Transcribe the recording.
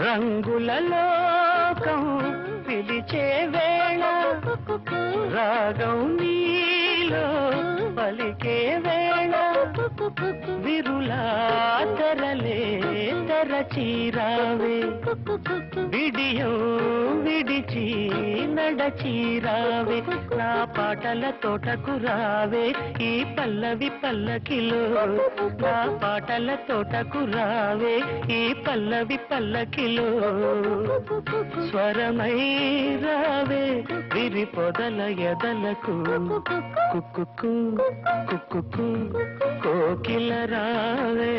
రంగుల లోకం పిలిచే వేళ రాగం నీలో పలికే వేళ విరులా తెరలే తెరచీరావే విడియో విడిచి నడచీరావే నా పాటల తోటకు రావే ఈ పల్లవి పల్లకిలో నా పాటల తోటకు రావే ఈ పల్లవి పల్లకిలో స్వరమై రావే విరి పొదల ఎదలకు కుక్కు కుక్కు కోకిల రావే